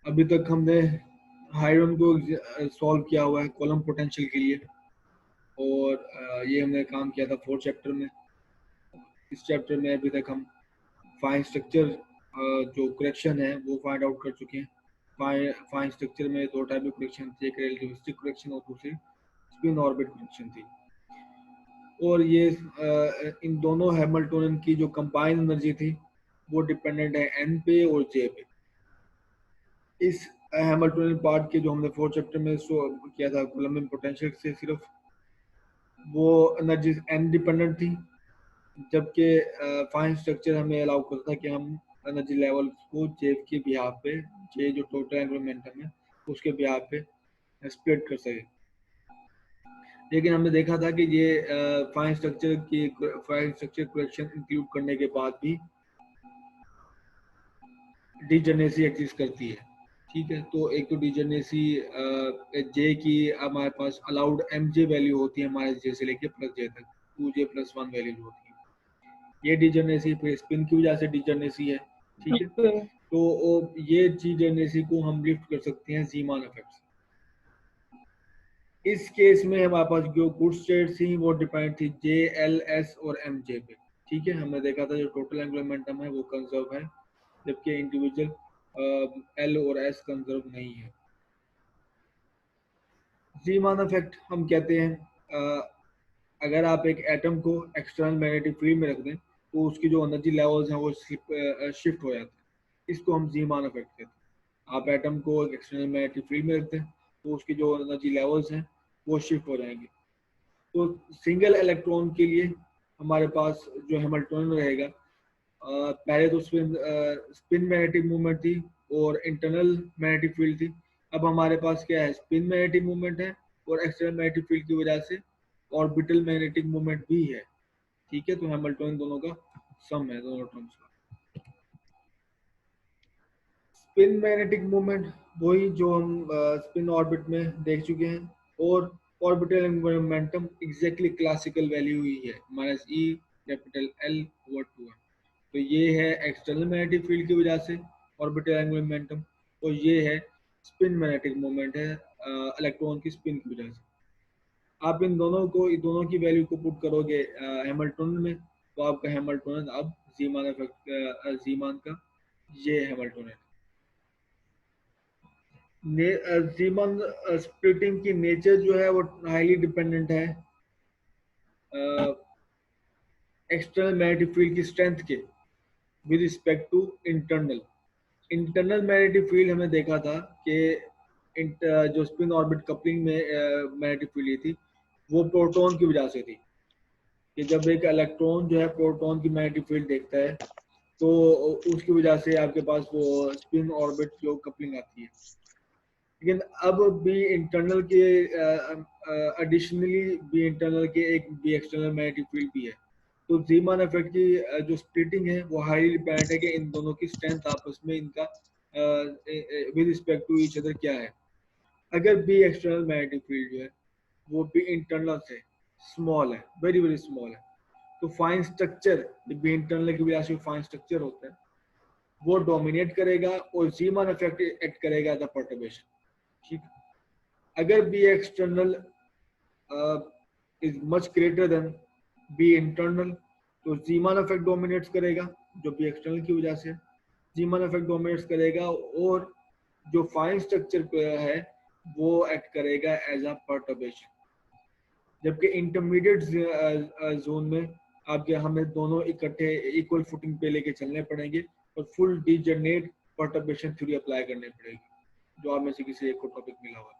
अभी तक हमने हाइड्रोजन को सॉल्व किया हुआ है कॉलम पोटेंशियल के लिए, और ये हमने काम किया था 4th चैप्टर में। इस चैप्टर में अभी तक हम फाइन स्ट्रक्चर जो करेक्शन है वो फाइंड आउट कर चुके हैं। फाइन स्ट्रक्चर में दो टाइप ऑफ करेक्शन थी, एक रिलेटिविस्टिक करेक्शन और दूसरी स्पिन ऑर्बिट करेक्शन थी। और ये इन दोनों हैमिल्टोनियन की जो कंबाइंड एनर्जी थी वो डिपेंडेंट है एन पे और जे पे। इस हैमिल्टोनियन पार्ट के जो हमने 4th चैप्टर में किया था कूलम्ब पोटेंशियल से, सिर्फ वो एनर्जी एन डिपेंडेंट थी, जबकि फाइन स्ट्रक्चर हमें अलाउ करता है कि हम एनर्जी लेवल को जे के बिहाफ पे, जे जो टोटल एंगुलर मोमेंटम है उसके बिहाफ पे स्प्लिट कर सके। लेकिन हमने देखा था कि ये फाइन स्ट्रक्चर करेक्शन इंक्लूड करने के बाद भी डिजनरेसी एग्जिस्ट करती है। ठीक है, तो एक तो डिजनरेसी जे की हमारे पास अलाउड एम जे वैल्यू होती है हमारे जे से लेके प्लस जे तक, 2j+1 वैल्यूज होती है। ये डिजनरेसी फिर स्पिन की वजह से डिजनरेसी है। ठीक है, तो ये डिजनरेसी को हम लिफ्ट कर सकते हैं ज़ीमान इफेक्ट से। इस केस में हमारे पास जो गुड स्टेट थी वो डिपेंड थी जे, एल, एस और एम जे पे। ठीक है, हमने देखा था जो टोटल एंगुलर मोमेंटम है वो कंजर्व है, जबकि इंडिविजुअल एल और एस कंजर्व नहीं है। ज़ीमान इफेक्ट हम कहते हैं अगर आप एक एटम को एक्सटर्नल मैग्नेटिक फील्ड में रख दें तो उसकी जो एनर्जी लेवल्स हैं वो शिफ्ट हो जाते हैं। इसको हम ज़ीमान इफेक्ट कहते हैं। आप एटम को एक एक्सटर्नल मैग्नेटिक फील्ड में रखते हैं तो उसकी जो एनर्जी लेवल्स हैं वो शिफ्ट हो जाएंगे। तो सिंगल इलेक्ट्रॉन के लिए हमारे पास जो हैमिल्टोनियन रहेगा, पहले तो स्पिन मैग्नेटिक मूवमेंट थी और इंटरनल मैग्नेटिक फील्ड थी। अब हमारे पास क्या है, स्पिन मैग्नेटिक मूवमेंट है और एक्सटर्नल मैग्नेटिक फील्ड की वजह से ऑर्बिटल मैग्नेटिक मूवमेंट भी है। ठीक है, तो हैमिल्टोनियन दोनों का सम है दोनों टर्म्स का। स्पिन मैग्नेटिक मूवमेंट वही जो हम स्पिन ऑर्बिट में देख चुके हैं, और orbital momentum exactly classical value ही है -e कैपिटल L ओवर 2 है। तो ये है एक्सटर्नल मैग्नेटिक फील्ड की वजह से ऑर्बिटल एंगुलर मोमेंटम, और ये है स्पिन मैग्नेटिक मोमेंट है इलेक्ट्रॉन की स्पिन की वजह से। आप इन दोनों की वैल्यू को पुट करोगे हैमिल्टोनियन में, तो आपका हैमिल्टोनियन अब ज़ीमान इफेक्ट ज़ीमान का ये हैमिल्टोनियन। ज़ीमान स्प्लिटिंग की नेचर जो है वो हाईली डिपेंडेंट है एक्सटर्नल मैग्नेटिक फील्ड की स्ट्रेंथ के with respect to internal magnetic field. हमने देखा था कि जो स्पिन ऑर्बिट कपलिंग में मैग्नेटिक फील्ड थी वो प्रोटॉन की वजह से थी, कि जब एक इलेक्ट्रॉन जो है प्रोटॉन की मैग्नेटिक फील्ड देखता है तो उसकी वजह से आपके पास वो स्पिन ऑर्बिट जो कपलिंग आती है। लेकिन अब भी इंटरनल के एडिशनली बी इंटरनल के एक बी एक्सटर्नल मैग्नेटिक फील्ड भी है। तो ज़ीमान इफेक्ट की जो स्प्लिटिंग है वो हाईली डिपेंडेंट है कि इन दोनों की स्ट्रेंथ आपस में इनका with respect to each other क्या है। अगर बी एक्सटर्नल मैग्नेटिक फील्ड जो है वो बी इंटरनल से स्मॉल है, वेरी वेरी स्मॉल है, तो फाइन स्ट्रक्चर बी इंटरनल की वजह से फाइन स्ट्रक्चर होता है वो डोमिनेट करेगा और ज़ीमान इफेक्ट एक्ट करेगा एज अ परटर्बेशन। ठीक, अगर B external is much greater than B internal तो ज़ीमान इफेक्ट डोमिनेट्स करेगा, जो बी एक्सटर्नल की वजह से ज़ीमान इफेक्ट डोमिनेट्स करेगा, और जो फाइन स्ट्रक्चर है वो एक्ट करेगा एज अ परटर्बेशन। जबकि इंटरमीडिएट जोन में आपके हमें दोनों इकट्ठे इक्वल फुटिंग पे लेके चलने पड़ेंगे और full degenerate perturbation theory apply करनी पड़ेगी, जो आप में से किसी एक को टॉपिक मिला हुआ।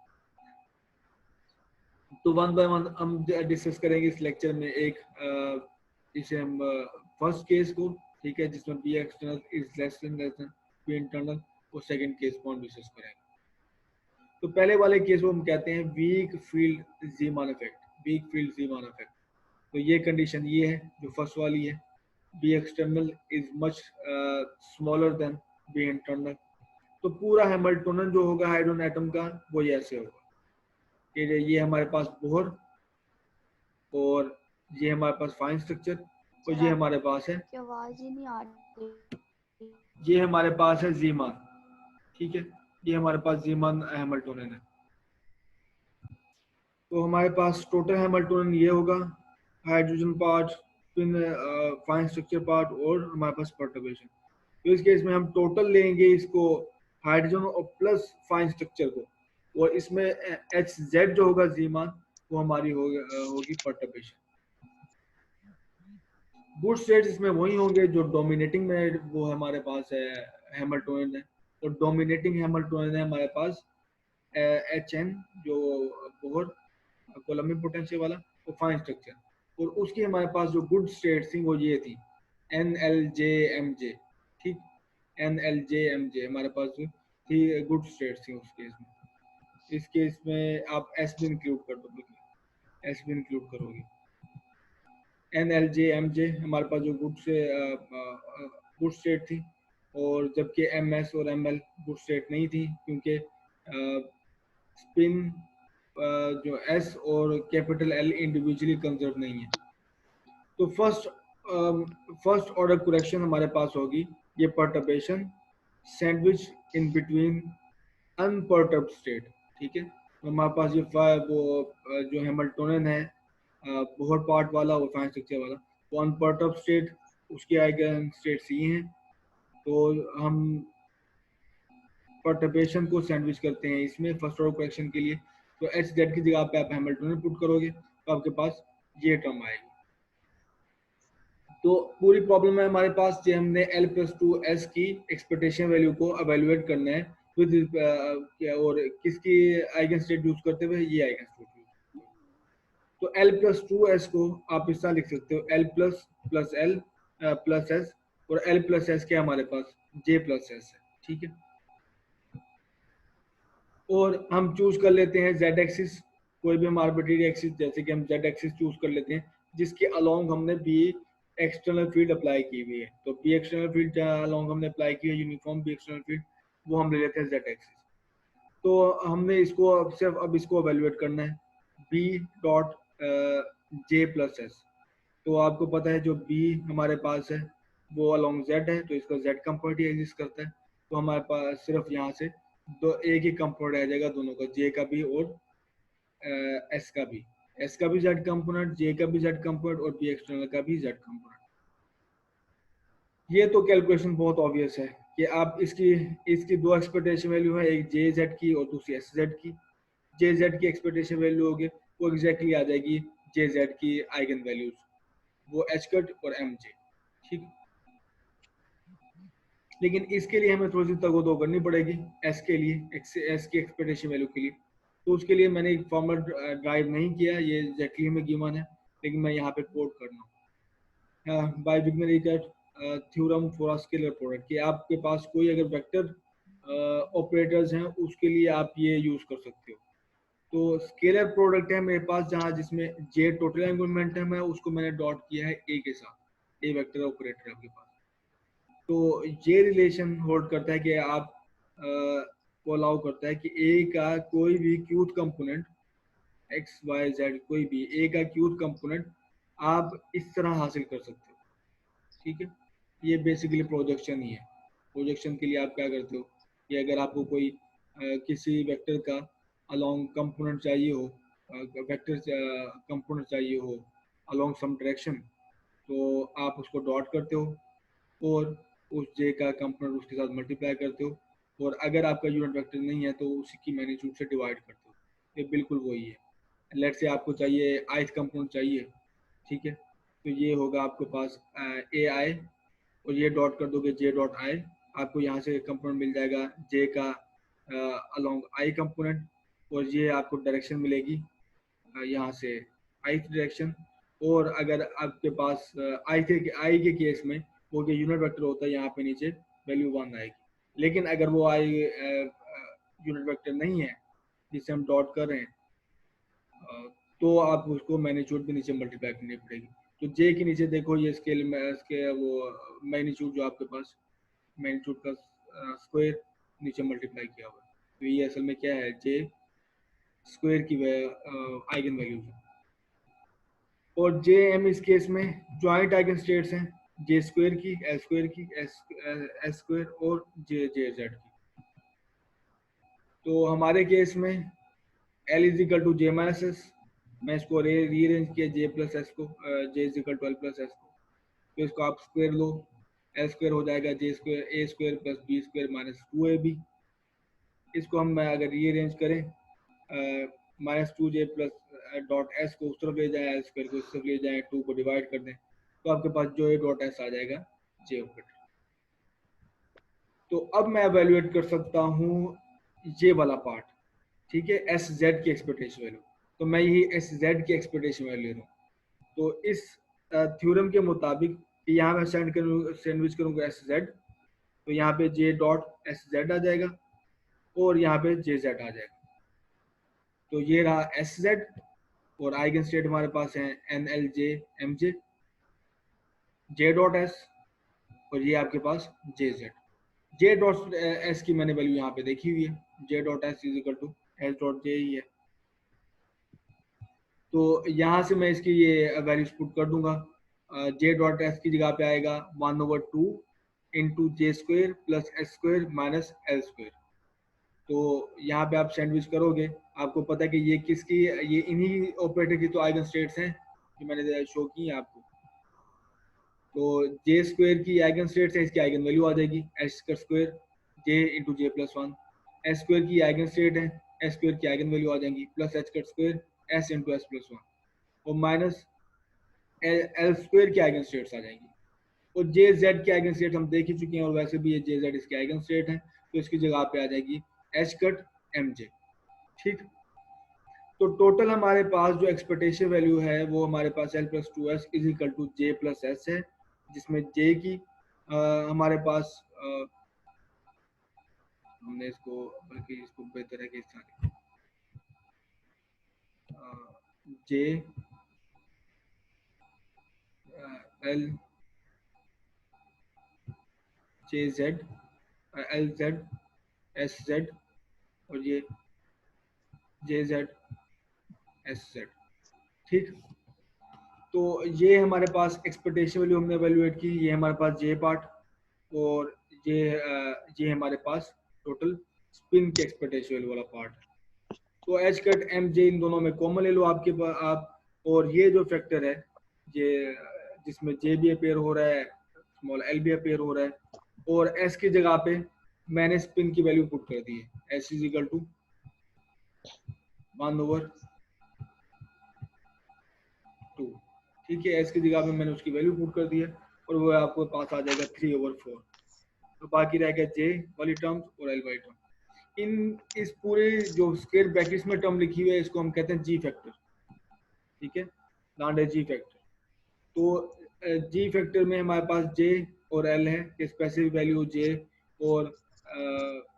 तो वन बाय वन हम डिस्कस करेंगे इस लेक्चर में। इसे हम फर्स्ट केस को, ठीक है, जिसमें B external is less than B internal, और सेकंड केस को हम डिस्कस करेंगे। तो पहले वाले केस को हम कहते हैं weak field Zeeman effect. Weak field Zeeman effect, तो ये कंडीशन ये है जो फर्स्ट वाली है, B external is much smaller than B internal. तो पूरा हैमिल्टोनियन जो होगा हाइड्रोजन एटम का वो ये ऐसे होगा कि ये हमारे पास बोहर, और ये हमारे पास फाइन स्ट्रक्चर, और ये हमारे पास है, आवाज ही नहीं आ रही, ये हमारे पास है ज़ीमान। ठीक है, ये हमारे पास जीमान हैमिल्टोनियन है। तो हमारे पास टोटल हैमिल्टोनियन ये होगा, हाइड्रोजन पार्ट, फिर फाइन स्ट्रक्चर पार्ट और हमारे पास परटर्बेशन। तो इस केस में हम टोटल लेंगे इसको, हाइड्रोजन और प्लस फाइन स्ट्रक्चर को, और इसमें एच जेड जो होगा जीमान वो हमारी होगी परटर्बेशन। गुड स्टेट्स इसमें वही होंगे जो डोमिनेटिंग में वो हमारे पास है हैमिल्टोनियन है, और डोमिनेटिंग हैमिल्टोनियन है हमारे पास एच एन जो बोहर कोलम्बिक पोटेंशियल वाला, वो फाइन स्ट्रक्चर, और उसकी हमारे पास जो गुड स्टेट्स थी वो ये थी n L J M j. ठीक, एन एल जे एम जे हमारे पास जो थी गुड स्टेट्स थी उस केस में। इस केस में आप एस भी इंक्लूड कर दो, बिल्कुल एस भी इंक्लूड करोगे। एन एल जे एम जे हमारे पास जो गुड स्टेट थी, और जबकि एम एस और एम एल गुड स्टेट नहीं थी, क्योंकि स्पिन जो एस और कैपिटल एल इंडिविजुअली कंजर्व नहीं है। तो फर्स्ट ऑर्डर करेक्शन हमारे पास होगी ये perturbation, sandwich in between अनपर्टर्ब state. ठीक है, तो हमारे पास ये जो हैमिल्टोनियन है बोहर पार्ट वाला और फाइन स्ट्रक्चर वाला, वो अनपर्टर्ब स्टेट, उसकी आइगन स्टेट सी हैं। तो हम परटर्बेशन को सैंडविच करते हैं इसमें फर्स्ट ऑर्डर करेक्शन के लिए। तो एच जेड की जगह पे आप हैमिल्टोनियन पुट करोगे तो आपके पास ये टर्म आएगी। तो पूरी प्रॉब्लम है हमारे पास जो हमने L प्लस टू एस की एक्सपेक्टेशन वैल्यू को अवेलुएट करना है विद और किसकी आइगन स्टेट यूज करते हुए, ये आइगन स्टेट यूज। तो L प्लस टू एस को आप इस तरह लिख सकते हो, L plus plus L plus S, और L प्लस एस के हमारे पास J प्लस एस है। ठीक है, और हम चूज कर लेते हैं जेड एक्सिस, कोई भी हम आर्बिट्रेरी एक्सिस, जैसे कि हम जेड एक्सिस चूज कर लेते हैं जिसके अलोंग हमने बी एक्सटर्नल फील्ड अप्लाई की हुई है। तो बी एक्सटर्नल फील्ड अलोंग हमने अप्लाई की है, यूनिफॉर्म बी एक्सटर्नल फील्ड, वो हम ले लेते हैं जेड एक्सिस। तो हमने इसको अब इसको एवेल्युएट करना है, B dot J plus S. तो आपको पता है जो बी हमारे पास है वो अलोंग जेड है, तो इसका जेड कंपोनेंट ही एग्जिस्ट करता है। तो हमारे पास सिर्फ यहाँ से दो एक ही कंपोनेंट रह जाएगा, दोनों का, जे का भी और एस का भी। एस का भी जेड कंपोनेंट, जे का भी जेड कंपोनेंट, और बी एक्सटर्नल का भी जेड कंपोनेंट। ये तो कैलकुलेशन बहुत ऑब्वियस है कि आप इसकी इसकी दो एक्सपेक्टेशन वैल्यू है, एक जे जेड की और दूसरी एस जेड की। जे जेड की एक्सपेक्टेशन वैल्यू होगी वो एग्जैक्टली आ जाएगी जे जेड की आइगन वैल्यूज, वो एच कट और एम जे। ठीक, लेकिन इसके लिए हमें थोड़ी सी तगोदो करनी पड़ेगी एस के लिए, एस की एक्सपेक्टेशन वैल्यू के लिए। तो उसके लिए मैंने एक फॉर्मूला ड्राइव नहीं किया, ये एग्जैक्टली में गिवन है, लेकिन मैं यहाँ पे कोड करना हूँ by Wigner theorem for scalar product, कि आपके पास कोई अगर वेक्टर ऑपरेटर्स हैं उसके लिए आप ये यूज कर सकते हो। तो स्केलर प्रोडक्ट है मेरे पास जहाँ जिसमें जे टोटल एंगुलमेंट है, मैं उसको मैंने डॉट किया है ए के साथ, ए वेक्टर ऑपरेटर है आपके पास। तो ये रिलेशन होल्ड करता है कि आप को अलाउ करता है कि ए का कोई भी cute component X Y Z, कोई भी ए का क्यूट कंपोनेंट आप इस तरह हासिल कर सकते हो। ठीक है, ये बेसिकली प्रोजेक्शन ही है। प्रोजेक्शन के लिए आप क्या करते हो कि अगर आपको कोई किसी वेक्टर का अलोंग कंपोनेंट चाहिए हो, वेक्टर कंपोनेंट चाहिए हो अलोंग सम डायरेक्शन, तो आप उसको डॉट करते हो और उस जे का कंपोनेंट उसके साथ मल्टीप्लाई करते हो, और अगर आपका यूनिट वेक्टर नहीं है तो उसी की मैग्नीट्यूड से डिवाइड करते हो। ये बिल्कुल वही है। लेट से आपको चाहिए आइथ कंपोनेंट चाहिए, ठीक है, तो ये होगा आपके पास ए आई, और ये डॉट कर दोगे जे डॉट आई, आपको यहाँ से कंपोनेंट मिल जाएगा जे का अलोंग आई कंपोनेंट, और ये आपको डायरेक्शन मिलेगी यहाँ से आई डायरेक्शन। और अगर आपके पास आई के केस में वो जो यूनिट वेक्टर होता है यहाँ पे नीचे वैल्यू 1 आएगी। लेकिन अगर वो आई यूनिट वेक्टर नहीं है जिसे हम डॉट कर रहे हैं, तो आप उसको मैग्नीट्यूड भी नीचे मल्टीप्लाई करनी पड़ेगी। तो जे के नीचे देखो ये स्केल में इसके वो मैग्नीट्यूड जो आपके पास मैग्नीट्यूड का स्क्वायर नीचे मल्टीप्लाई किया हुआ है, तो ये असल में क्या है, जे स्क्वायर की आइगन वैल्यूज है। और जे एम इस केस में ज्वाइंट आइगन स्टेट्स हैं, जे स्क्वायर की, एस स्क्वायर की, एस स्क्वायर और जे जे जेड की। तो हमारे केस में L is equal to j minus s, मैं इसको रीअरेंज किया जे प्लस एस को, j is equal to l plus s को, तो इसको आप स्क्वायर लो, एल स्क्वायर हो जाएगा j square a square plus b square minus 2ab। इसको हम अगर रीअरेंज करें, -2j प्लस डॉट एस को उस तरफ ले जाए, एल स्क्वायर को उस तरफ ले जाए, 2 को डिवाइड कर दें, तो आपके पास जो ए डॉट एस आ जाएगा जे ऑपरेटर। तो अब मैं एवेल्युएट कर सकता हूँ ये वाला पार्ट, ठीक है, एस जेड की एक्सपेक्टेशन वैल्यू। तो मैं यही एस जेड की एक्सपेक्टेशन वैल्यू ले रहा हूँ। तो इस थ्योरम के मुताबिक यहाँ मैं सैंडविच करूँगा एस जेड, तो यहाँ पे जे डॉट एस जेड आ जाएगा और यहाँ पे जे जेड आ जाएगा। तो ये रहा एस जेड और आइगन स्टेट हमारे पास है n L J M j, j dot s और ये आपके पास j z. J dot s की मैंने वैल्यू यहाँ पे देखी हुई है, j dot s is equal to s dot j ही है। तो यहाँ से मैं इसकी ये वैल्यूज पुट कर दूंगा। जे डॉट एस की जगह पे आएगा 1/2 into j square plus s square minus l square. तो यहाँ पे आप सैंडविच करोगे, आपको पता है कि ये किसकी, ये इन्हीं ऑपरेटर की तो आइगन स्टेट्स हैं जो मैंने शो की है आपको। तो जे स्क्वेयर की आइगन स्टेट्स है, इसकी आइगन वैल्यू आ जाएगी एस का स्क्वेयर जे इंटू जे प्लस 1। एस स्क्वेयर की आइगन स्टेट है, एस स्क्वेयर की आइगन वैल्यू आ जाएंगी प्लस एच का square S into S plus 1 और माइनस एल स्क्वेयर की आइगन स्टेट्स आ जाएंगी। और जे जेड की आइगन स्टेट हम देख ही चुके हैं और वैसे भी ये जे जेड इसकी आइगन स्टेट है, तो इसकी जगह पे आ जाएगी एच कट एम जे। ठीक, तो टोटल हमारे पास जो एक्सपेक्टेशन वैल्यू है वो हमारे पास l plus two s is equal to j plus s है, जिसमें जे की हमारे पास हमने इसको, बल्कि इसको बेहतर है कि इस तरह J L J Z L Z S z और ये जे जेड एस जेड। ठीक, तो ये हमारे पास एक्सपेक्टेशन वैल्यू हमने एवेल्युएट की, ये हमारे पास जे पार्ट और ये हमारे पास टोटल स्पिन के एक्सपेक्टेशन वैल्यू वाला पार्ट। तो एच कट एम जे इन दोनों में कॉमन ले लो आपके पास आप, और ये जो फैक्टर है ये जिसमें जे भी अपेयर हो रहा है, स्मॉल एल भी अपेयर हो रहा है, और एस की जगह पे मैंने स्पिन की वैल्यू पुट कर दी है, एस इज इक्वल टू 1/2। ठीक है, एस की जगह पे मैंने उसकी वैल्यू पुट कर दी है और वो आपको पास आ जाएगा 3/4। तो बाकी रह गया जे वाली टर्म्स और एल वाली टर्म। इस पूरे जो स्क्वायर ब्रैकेट्स में टर्म लिखी हुई है इसको हम कहते हैं जी फैक्टर। ठीक है, लॉन्डे जी फैक्टर। तो जी फैक्टर में हमारे पास जे और एल है कि स्पेसिफिक वैल्यू जे और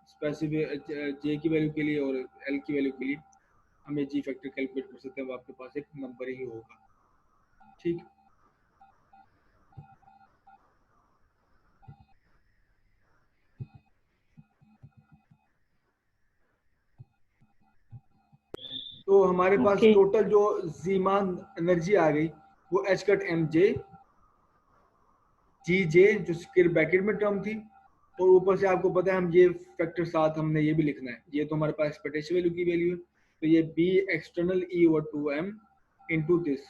स्पेसिफिक जे की वैल्यू के लिए और एल की वैल्यू के लिए हमें जी फैक्टर कैलकुलेट कर सकते हैं, वो आपके पास एक नंबर ही होगा। ठीक, तो हमारे पास ओके टोटल जो जीमान एनर्जी आ गई वो एच कट एम जे जी जे जो स्क्वायर ब्रैकेट में टर्म थी, और ऊपर से आपको पता है हम ये फैक्टर साथ हमने ये भी लिखना है, ये तो हमारे पास एक्सपेक्टेशन वैल्यू की वैल्यू है, तो ये B external E over 2m into this.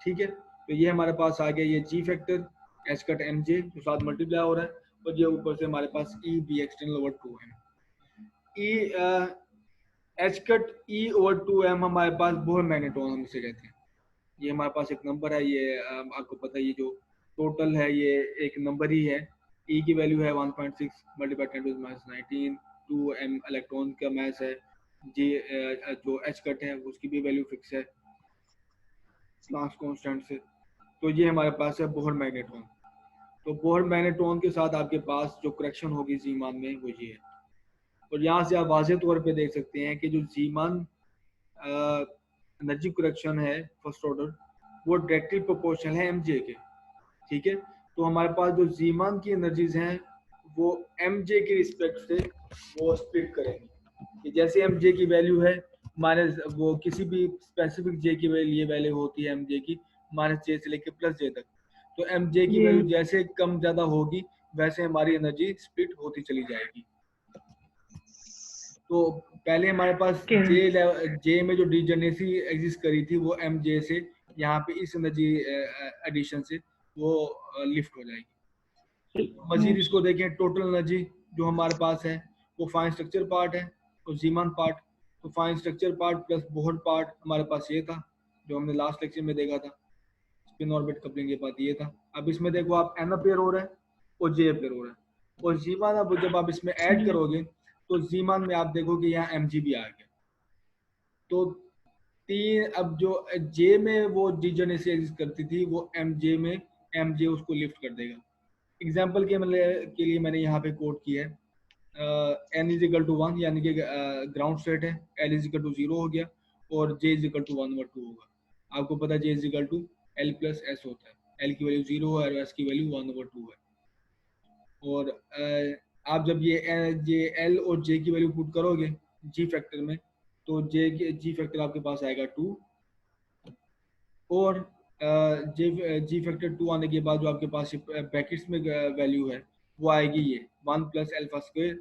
ठीक है, तो ये हमारे पास आ गया ये G factor H cut M J जो साथ मल्टीप्लाई हो रहा है, और ये ऊपर से हमारे पास e B external over 2m। E h cut e over 2m हमारे पास बोहर मैग्नेट्रॉन हम इसे कहते हैं। ये हमारे पास एक नंबर है, ये आपको पता है ये जो टोटल है ये एक नंबर ही है। ई की वैल्यू है 1.6 मल्टीप्लाई 10⁻19, 2m इलेक्ट्रॉन का मास है। जी जो एच कट है उसकी भी वैल्यू फिक्स है प्लांक्स कांस्टेंट से। तो ये हमारे पास है बोहर मैग्नेट्रॉन। तो बोहर मैग्नेट्रॉन के साथ आपके पास जो करेक्शन होगी जीमान में वो ये है, और यहाँ से आप वाज़ेह तौर पे देख सकते हैं कि जो जीमान एनर्जी करेक्शन है फर्स्ट ऑर्डर वो डायरेक्टली प्रोपोर्शनल है एम जे के। ठीक है, तो हमारे पास जो जीमान की एनर्जीज हैं वो एम जे के रिस्पेक्ट से वो स्प्लिट करेंगे, कि जैसे एम जे की वैल्यू है माइनस वो किसी भी स्पेसिफिक जे की लिए वैल्यू होती है एम जे की माइनस जे से लेकर प्लस जे तक। तो एम जे की जी वैल्यू जैसे कम ज़्यादा होगी वैसे हमारी एनर्जी स्प्लिट होती चली जाएगी। तो पहले हमारे पास जे में जो डिजनरेसी एग्जिस्ट करी थी वो एम जे से यहाँ पे इस एनर्जी एडिशन से वो लिफ्ट हो जाएगी। मजीद इसको देखें, टोटल एनर्जी जो हमारे पास है वो फाइन स्ट्रक्चर पार्ट है और जीमान पार्ट। तो fine structure part plus Bohr part हमारे पास ये था जो हमने लास्ट लेक्चर में देखा था, स्पिन ऑर्बिट कपलिंग के बाद ये था। अब इसमें देखो आप एन अपेयर हो रहा है और जे अपेयर हो रहा है और जीमान अब जब आप इसमें ऐड करोगे तो जीमान में आप देखोगे यहाँ एम जी भी आ गया। तो तीन, अब जो जे में वो डिजनरेसी एग्जिस्ट करती थी वो एम जे में एम जे उसको लिफ्ट कर देगा। एग्जाम्पल के लिए मैंने यहाँ पे कोट किया है एन इज इक्वल टू 1 यानी कि ग्राउंड स्टेट है, एल इज इक्वल टू 0 हो गया और जे इज इक्वल टू 1/2 होगा। आपको पता है j is equal to l plus s होता है, एल की वैल्यू 0 है और एस की वैल्यू 1/2 है। और आप जब ये एल और जे की वैल्यू पुट करोगे जी फैक्टर में तो जी फैक्टर आपके पास आएगा 2 और जी फैक्टर 2 आने के बाद जो आपके पास ब्रैकेट्स में वैल्यू है वो आएगी ये 1 plus alpha square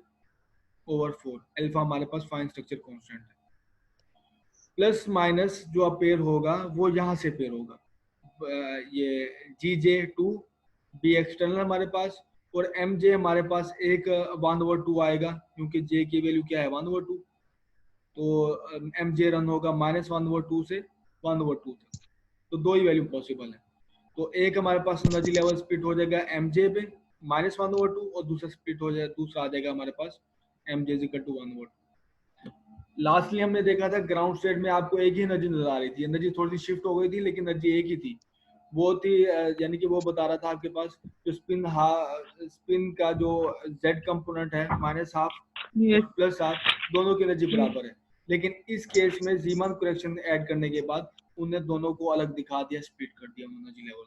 over 4। Alpha हमारे पास फाइन स्ट्रक्चर कांस्टेंट है। प्लस माइनस जो अपेयर होगा वो यहाँ से पेयर होगा, ये जी जे 2 बी एक्सटर्नल हमारे पास और एम जे हमारे पास एक 1/2 आएगा क्योंकि जे की वैल्यू क्या है 1/2। तो एम जे रन होगा -1/2 से 1/2 तक। तो दो ही वैल्यू पॉसिबल है। तो एक हमारे पास एनर्जी लेवल स्प्लिट हो जाएगा एम जे पे -1/2 और दूसरा स्प्लिट हो जाएगा, दूसरा आ जाएगा हमारे पास m j equal to 1/2। Lastly हमने देखा था ग्राउंड स्टेट में आपको एक ही एनर्जी नजर आ रही थी, एनर्जी थोड़ी सी शिफ्ट हो गई थी लेकिन एनर्जी एक ही थी। वो थी यानी कि वो बता रहा था आपके पास जो स्पिन का जो जेड कंपोनेंट है -12 और +12 दोनों की एनर्जी बराबर है। लेकिन इस केस में जीमान करेक्शन ऐड करने के बाद उन्हें दोनों को अलग दिखा दिया, स्प्लिट कर दिया एनर्जी लेवल।